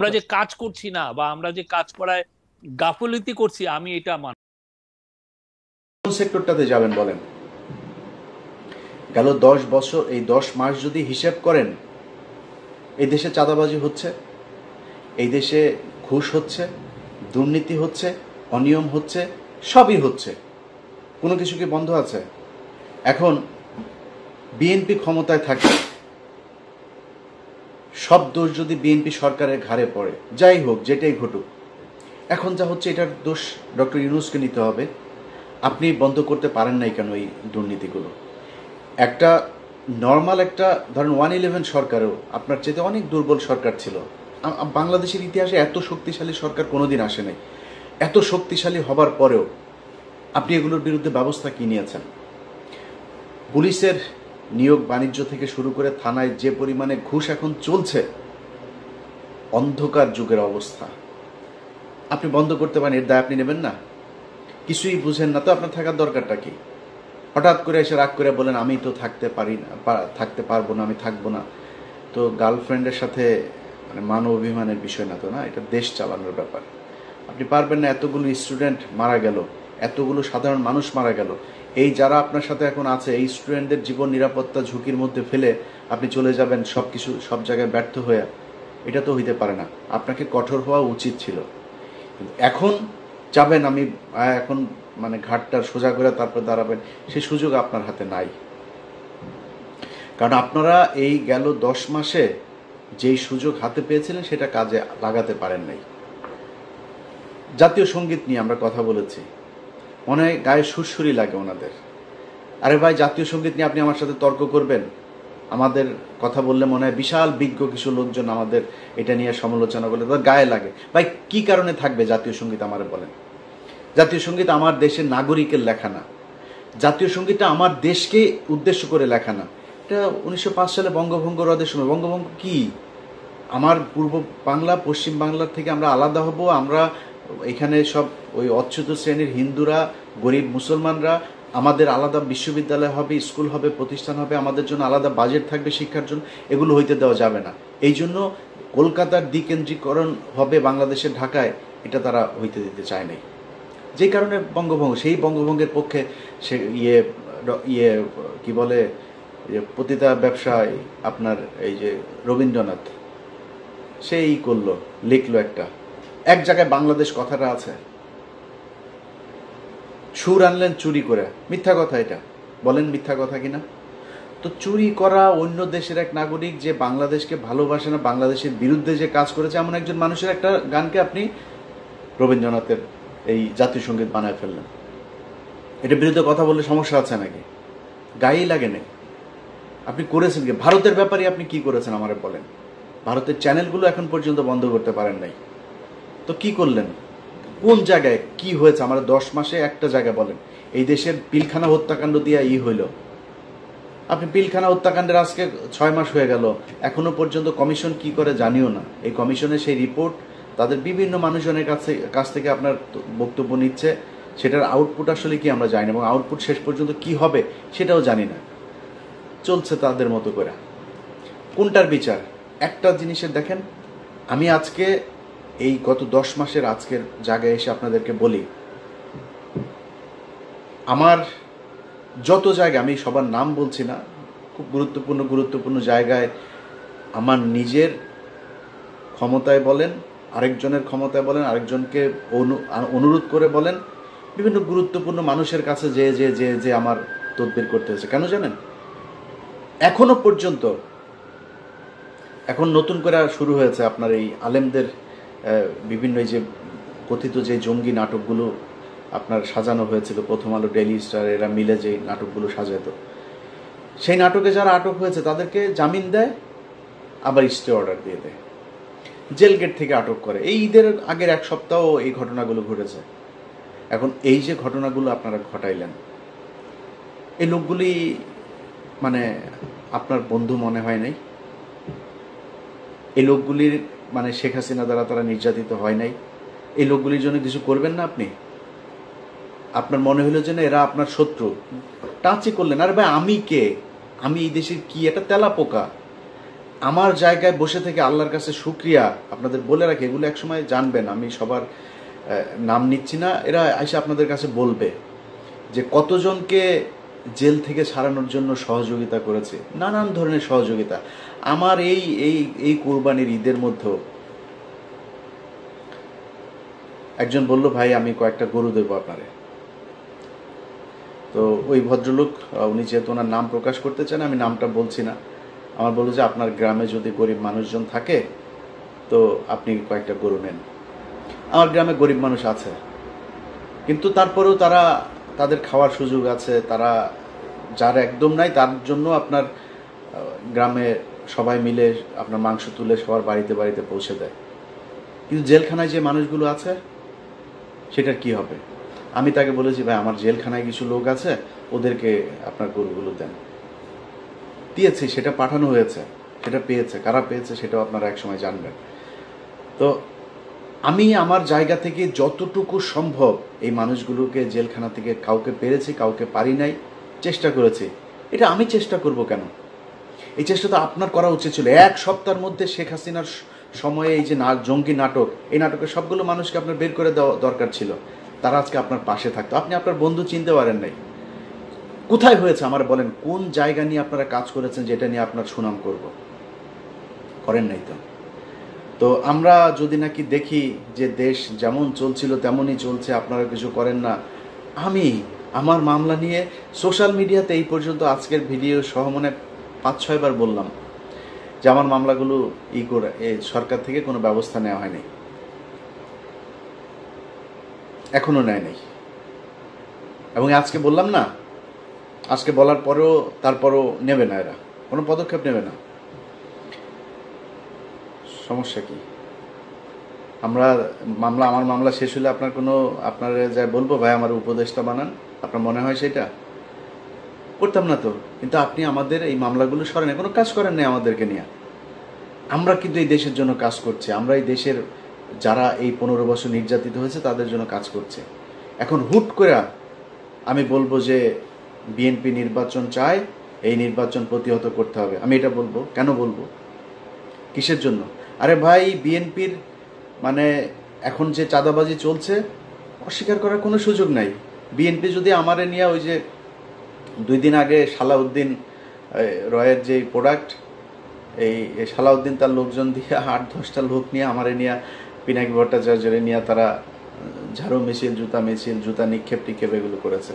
আমরা যে কাজ করছি না বা আমরা যে কাজ করায় গাফলতি করছি, আমি এটা মানি। কোন সেক্টরটাতে যাবেন বলেন? গেল 10 বছর, এই 10 মাস যদি হিসেব করেন, এই দেশে চাঁদাবাজি হচ্ছে, এই দেশে ঘুষ হচ্ছে, দুর্নীতি হচ্ছে, অনিয়ম হচ্ছে, সবই হচ্ছে। কোনো কিছু কি বন্ধ আছে? এখন বিএনপি ক্ষমতায় থাকে, সব দোষ যদি বিএনপি সরকারের ঘাড়ে পড়ে, যাই হোক, যেটাই ঘটুক, এখন যা হচ্ছে এটার দোষ ডক্টর ইউনূসকে নিতে হবে। আপনি বন্ধ করতে পারেন নাই কেন এই দুর্নীতিগুলো? একটা নর্মাল একটা ধরেন 111 সরকারও আপনার চাইতে অনেক দুর্বল সরকার ছিল। বাংলাদেশের ইতিহাসে এত শক্তিশালী সরকার কোনোদিন আসে নাই। এত শক্তিশালী হবার পরেও আপনি এগুলোর বিরুদ্ধে ব্যবস্থা কি নিয়েছেন? পুলিশের নিয়োগ বাণিজ্য থেকে শুরু করে থানায় যে পরিমাণে ঘুষ এখন চলছে, অন্ধকার যুগের অবস্থা। আপনি বন্ধ করতে পারেন, এর দায় আপনি নেবেন না? কিছুই বুঝেন না তো আপনার থাকার দরকারটা কি? হঠাৎ করে এসে রাগ করে বলেন আমি তো থাকতে পারি না, থাকতে পারবো না, আমি থাকবো না। তো গার্লফ্রেন্ডের সাথে মানে মান অভিমানের বিষয় না তো, না, এটা দেশ চালানোর ব্যাপার। আপনি পারবেন না? এতগুলো স্টুডেন্ট মারা গেল, এতগুলো সাধারণ মানুষ মারা গেল, এই যারা আপনার সাথে এখন আছে এই স্টুডেন্টদের জীবন নিরাপত্তা ঝুঁকির মধ্যে ফেলে আপনি চলে যাবেন সব কিছু সব জায়গায় ব্যর্থ হয়ে? এটা তো হইতে পারে না। আপনাকে কঠোর হওয়া উচিত ছিল। এখন যাবেন আমি এখন মানে ঘাটটা সোজা করে তারপর দাঁড়াবেন, সেই সুযোগ আপনার হাতে নাই। কারণ আপনারা এই গেল 10 মাসে যেই সুযোগ হাতে পেয়েছিলেন সেটা কাজে লাগাতে পারেন নাই। জাতীয় সঙ্গীত নিয়ে আমরা কথা বলেছি, মনে হয় গায়ে সুরসুরি লাগে ওনাদের। আরে ভাই, জাতীয় সঙ্গীত নিয়ে আপনি আমার সাথে তর্ক করবেন? আমাদের কথা বললে মনে হয় বিশাল বিজ্ঞ কিছু লোকজন আমাদের এটা নিয়ে সমালোচনা করলে তাদের গায়ে লাগে। ভাই, কি কারণে থাকবে জাতীয় সঙ্গীত আমারে বলেন? জাতীয় সঙ্গীত আমার দেশের নাগরিকের লেখা না। জাতীয় সঙ্গীতটা আমার দেশকে উদ্দেশ্য করে লেখা না। এটা 1905 সালে বঙ্গভঙ্গ রদের সময়। বঙ্গভঙ্গ কি? আমার পূর্ব বাংলা পশ্চিম বাংলার থেকে আমরা আলাদা হব, আমরা এখানে সব ওই অচ্যুত শ্রেণীর হিন্দুরা, গরিব মুসলমানরা, আমাদের আলাদা বিশ্ববিদ্যালয় হবে, স্কুল হবে, প্রতিষ্ঠান হবে, আমাদের জন্য আলাদা বাজেট থাকবে শিক্ষার জন্য, এগুলো হইতে দেওয়া যাবে না। এই জন্য কলকাতার দ্বিকেন্দ্রীকরণ হবে বাংলাদেশের ঢাকায়, এটা তারা হইতে দিতে চায় নাই। যে কারণে বঙ্গভঙ্গ, সেই বঙ্গভঙ্গের পক্ষে সে ইয়ে কি বলে, যে পতিতা ব্যবসায় আপনার এই যে রবীন্দ্রনাথ, সেই করলো, লিখলো একটা, এক জায়গায় বাংলাদেশ কথাটা আছে, সুর আনলেন চুরি করে। মিথ্যা কথা এটা, বলেন মিথ্যা কথা কিনা? তো চুরি করা অন্য দেশের এক নাগরিক যে বাংলাদেশকে ভালোবাসে না, বাংলাদেশের বিরুদ্ধে যে কাজ করেছে এমন একজন মানুষের একটা গানকে আপনি রবীন্দ্রনাথের এই জাতীয় সঙ্গীত বানায় ফেললেন। এটার বিরুদ্ধে কথা বললে সমস্যা আছে নাকি? গায়েই লাগে নাকি? আপনি করেছেন কি? ভারতের ব্যাপারে আপনি কি করেছেন আমারে বলেন? ভারতের চ্যানেলগুলো এখন পর্যন্ত বন্ধ করতে পারেন নাই। তো কি করলেন? কোন জায়গায় কি হয়েছে আমার 10 মাসে একটা জায়গায় বলেন? এই দেশের পিলখানা হত্যাকাণ্ড দিয়ে হইল। আপনি পিলখানা হত্যাকাণ্ডের আজকে 6 মাস হয়ে গেল, এখনো পর্যন্ত কমিশন কি করে জানিও না। এই কমিশনের সেই রিপোর্ট তাদের বিভিন্ন মানুষজনের কাছ থেকে আপনার বক্তব্য নিচ্ছে, সেটার আউটপুট আসলে কি আমরা জানি না, এবং আউটপুট শেষ পর্যন্ত কি হবে সেটাও জানি না। চলছে তাদের মতো করে। কোনটার বিচার? একটা জিনিসের দেখেন, আমি আজকে এই গত 10 মাসের আজকের জায়গায় এসে আপনাদেরকে বলি, আমার যত জায়গায়, আমি সবার নাম বলছি না, খুব গুরুত্বপূর্ণ গুরুত্বপূর্ণ জায়গায় আমার নিজের ক্ষমতায় বলেন, আরেকজনের ক্ষমতায় বলেন, আরেকজনকে অনুরোধ করে বলেন, বিভিন্ন গুরুত্বপূর্ণ মানুষের কাছে যে যে যে যে আমার তদবির করতে হয়েছে। কেন জানেন? এখনো পর্যন্ত, এখন নতুন করে শুরু হয়েছে আপনার এই আলেমদের বিভিন্ন এই যে কথিত যে জঙ্গি নাটকগুলো আপনার সাজানো হয়েছিল, প্রথম আলো, ডেইলি স্টার, এরা মিলে যে নাটকগুলো সাজাতো, সেই নাটকে যারা আটক হয়েছে তাদেরকে জামিন দেয়, আবার স্টে অর্ডার দিয়ে দেয়, জেল গেট থেকে আটক করে। এই ঈদের আগের এক সপ্তাহ এই ঘটনাগুলো ঘটেছে। এখন এই যে ঘটনাগুলো আপনারা ঘটাইলেন, এই লোকগুলি মানে আপনার বন্ধু মনে হয় নাই? এই লোকগুলির মানে শেখ হাসিনা দ্বারা তারা নির্যাতিত হয় নাই? এই লোকগুলির জন্য কিছু করবেন না আপনি? আপনার মনে হলো যে না, এরা আপনার শত্রু, টাচই করলেন। আরে ভাই, আমি কে? আমি এই দেশের কি একটা তেলা পোকা? আমার জায়গায় বসে থেকে আল্লাহর কাছে শুকরিয়া আপনাদের বলে রাখি, এগুলো একসময় জানবেন, আমি সবার নাম নিচ্ছি না, এরা এসে আপনাদের কাছে বলবে যে কতজনকে জেল থেকে ছাড়ানোর জন্য সহযোগিতা করেছে, নানান ধরনের সহযোগিতা। আমার এই এই এই কোরবানির ঈদের মধ্যেও একজন বলল, ভাই আমি কয়েকটা গরু দেবো আপনারে। তো ওই ভদ্রলোক, উনি যেহেতু ওনার নাম প্রকাশ করতে চান, আমি নামটা বলছি না, আমার বললো যে আপনার গ্রামে যদি গরিব মানুষজন থাকে তো আপনি কয়েকটা গরু নেন। আমার গ্রামে গরিব মানুষ আছে, কিন্তু তারপরেও তাদের খাওয়ার সুযোগ আছে, তারা যার একদম নাই তার জন্য আপনার গ্রামে সবাই মিলে আপনার মাংস তুলে সবার বাড়িতে বাড়িতে পৌঁছে দেয়। কিন্তু জেলখানায় যে মানুষগুলো আছে সেটার কি হবে? আমি তাকে বলেছি, ভাই আমার জেলখানায় কিছু লোক আছে, ওদেরকে আপনার গরুগুলো দেন। দিয়েছি, সেটা পাঠানো হয়েছে, সেটা পেয়েছে, কারা পেয়েছে সেটাও আপনারা একসময় জানবেন। তো আমি আমার জায়গা থেকে যতটুকু সম্ভব এই মানুষগুলোকে জেলখানা থেকে, কাউকে পেরেছি কাউকে পারি নাই, চেষ্টা করেছি। এটা আমি চেষ্টা করব কেন? এই চেষ্টা তো আপনার করা উচিত ছিল। এক সপ্তাহের মধ্যে শেখ হাসিনার সময়ে এই যে জঙ্গি নাটক, এই নাটকের সবগুলো মানুষকে আপনার বের করে দেওয়া দরকার ছিল, তারা আজকে আপনার পাশে থাকতো। আপনি আপনার বন্ধু চিনতে পারেন নাই। কোথায় হয়েছে আমার বলেন? কোন জায়গা নিয়ে আপনারা কাজ করেছেন যেটা নিয়ে আপনার সুনাম করব? করেন নাই তো। তো আমরা যদি নাকি দেখি যে দেশ যেমন চলছিল তেমনই চলছে, আপনারা কিছু করেন না। আমি আমার মামলা নিয়ে সোশ্যাল মিডিয়াতে এই পর্যন্ত আজকের ভিডিও সহ মনে 5-6 বার বললাম যে আমার মামলাগুলো করে সরকার থেকে কোনো ব্যবস্থা নেওয়া হয়নি, এখনো নেয় নাই। এবং আজকে বললাম না, আজকে বলার পরেও তারপরও নেবে না, এরা কোনো পদক্ষেপ নেবে না। সমস্যা কি? আমার মামলা শেষ হলে আপনার যা বলবো, ভাই আমার উপদেশটা বানান, আপনার মনে হয় সেটা করতাম না তো। কিন্তু আপনি আমাদের এই মামলাগুলো সরেন, কোনো কাজ করেন নাই আমাদেরকে নিয়ে। আমরা কিন্তু এই দেশের জন্য কাজ করছি, আমরা এই দেশের যারা এই 15 বছর নির্যাতিত হয়েছে তাদের জন্য কাজ করছে। এখন হুট করে আমি বলবো যে বিএনপি নির্বাচন চায়, এই নির্বাচন প্রতিহত করতে হবে, আমি এটা বলবো? কেন বলবো? কিসের জন্য? আরে ভাই, বিএনপির মানে এখন যে চাঁদাবাজি চলছে, অস্বীকার করার কোনো সুযোগ নাই। বিএনপি যদি আমারে নিয়ে, ওই যে 2 দিন আগে সালাউদ্দিন রয়ের যে প্রোডাক্ট, এই সালাউদ্দিন তার লোকজন দিয়ে 8-10টা লোক নিয়ে আমারে নিয়ে, পিনাকি ভট্টাচার্যের নিয়ে তারা ঝাড়ু মিছিল, জুতা নিক্ষেপ টিক্ষেপ এগুলো করেছে।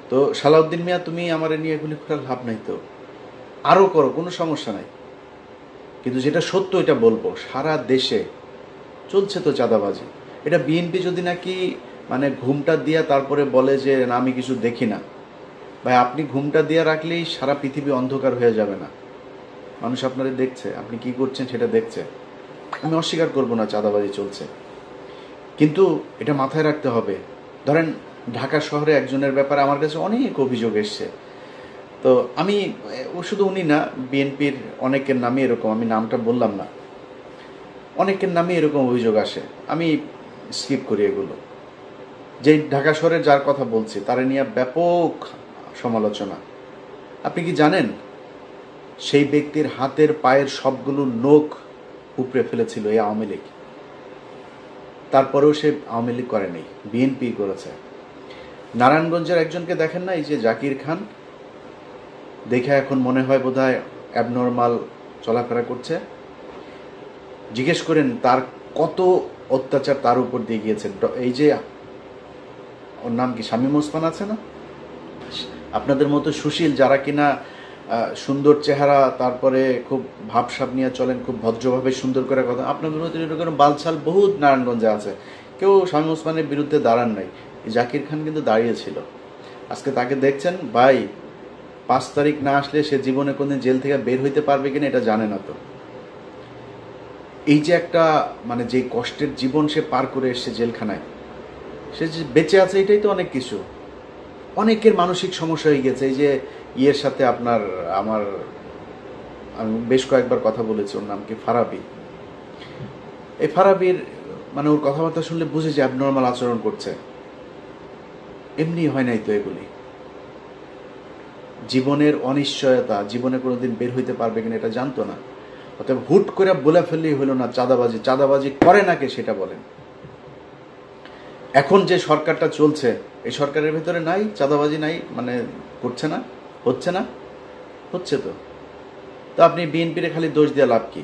তো সালাউদ্দিন মিয়া, তুমি আমারে নিয়ে এগুলি করার লাভ নাই তো, আরও করো, কোনো সমস্যা নাই। কিন্তু যেটা সত্য এটা বলবো, সারা দেশে চলছে তো চাঁদাবাজি। এটা বিএনপি যদি নাকি মানে ঘুমটা দিয়া তারপরে বলে যে না আমি কিছু দেখি না, ভাই আপনি ঘুমটা দিয়ে রাখলেই সারা পৃথিবী অন্ধকার হয়ে যাবে না? মানুষ আপনারা দেখছে, আপনি কি করছেন সেটা দেখছে। আমি অস্বীকার করব না চাঁদাবাজি চলছে, কিন্তু এটা মাথায় রাখতে হবে। ধরেন ঢাকা শহরে একজনের ব্যাপারে আমার কাছে অনেক অভিযোগ এসছে, তো আমি শুধু উনি না, বিএনপির অনেকের নামে এরকম, আমি নামটা বললাম না, অনেকের নামে এরকম অভিযোগ আসে, আমি স্কিপ করি এগুলো। যে ঢাকা শহরের যার কথা বলছি তারা নিয়ে ব্যাপক সমালোচনা। আপনি কি জানেন সেই ব্যক্তির হাতের পায়ের সবগুলো নখ উপড়ে ফেলেছিল এই আওয়ামী লীগ? তারপরেও সে আওয়ামী লীগ করেনি, বিএনপি করেছে। নারায়ণগঞ্জের একজনকে দেখেন না, এই যে জাকির খান, দেখে এখন মনে হয় বোধহয় অ্যাবনর্মাল চলাফেরা করছে। জিজ্ঞেস করেন তার কত অত্যাচার তার উপর দিয়ে গিয়েছে। এই যে ওর নাম কি, শামীম ওসমান আছে না, আপনাদের মতো সুশীল যারা কিনা সুন্দর চেহারা, তারপরে খুব ভাবসাব নিয়ে চলেন, খুব ভদ্রভাবে সুন্দর করে কথা, আপনাদের মতো এরকম বালছাল বহুত নারায়ণগঞ্জে আছে, কেউ শামীম ওসমানের বিরুদ্ধে দাঁড়ান নাই। জাকির খান কিন্তু দাঁড়িয়েছিল। আজকে তাকে দেখছেন, ভাই 5 তারিখ না আসলে সে জীবনে কোনদিন জেল থেকে বের হইতে পারবে কিনা এটা জানে না। তো এই যে একটা মানে যে কষ্টের জীবন সে পার করে এসছে জেলখানায়, সে যে বেঁচে আছে এটাই তো অনেক কিছু। অনেকের মানসিক সমস্যা হয়ে গেছে। এই যে ইয়ের সাথে আমি বেশ কয়েকবার কথা বলেছি, ওর নাম কি, ফারাবি। এই ফারাবির মানে ওর কথাবার্তা শুনলে বুঝে যে অ্যাবনর্মাল আচরণ করছে। এমনি হয় নাই তো এগুলি। জীবনের অনিশ্চয়তা, জীবনে কোনোদিন বের হইতে পারবে কিনা এটা জানতো না। অতএব হুট করে বলে ফেললেই হলো না চাঁদাবাজি। চাঁদাবাজি করে না কে সেটা বলেন। এখন যে সরকারটা চলছে এই সরকারের ভেতরে নাই চাঁদাবাজি, নাই মানে করছে না, হচ্ছে না, হচ্ছে তো। তো আপনি বিএনপির খালি দোষ দিয়ে লাভ কি?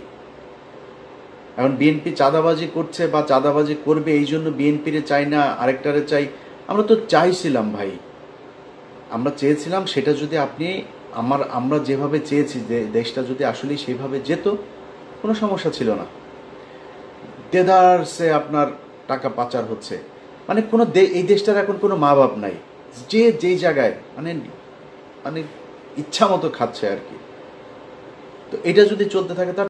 এখন বিএনপি চাঁদাবাজি করছে বা চাঁদাবাজি করবে এই জন্য বিএনপিরে চাই না আরেকটারে চাই? আমরা তো চাইছিলাম ভাই, আমরা চেয়েছিলাম সেটা যদি আপনি আমরা যেভাবে চেয়েছি যে দেশটা যদি আসলে সেইভাবে যেত কোনো সমস্যা ছিল না। দেদারসে আপনার টাকা পাচার হচ্ছে, মানে কোনো এই দেশটার এখন কোনো মা বাপ নাই, যে যেই জায়গায় মানে মানে ইচ্ছা মতো খাচ্ছে আর কি। তো এটা যদি চলতে থাকে তার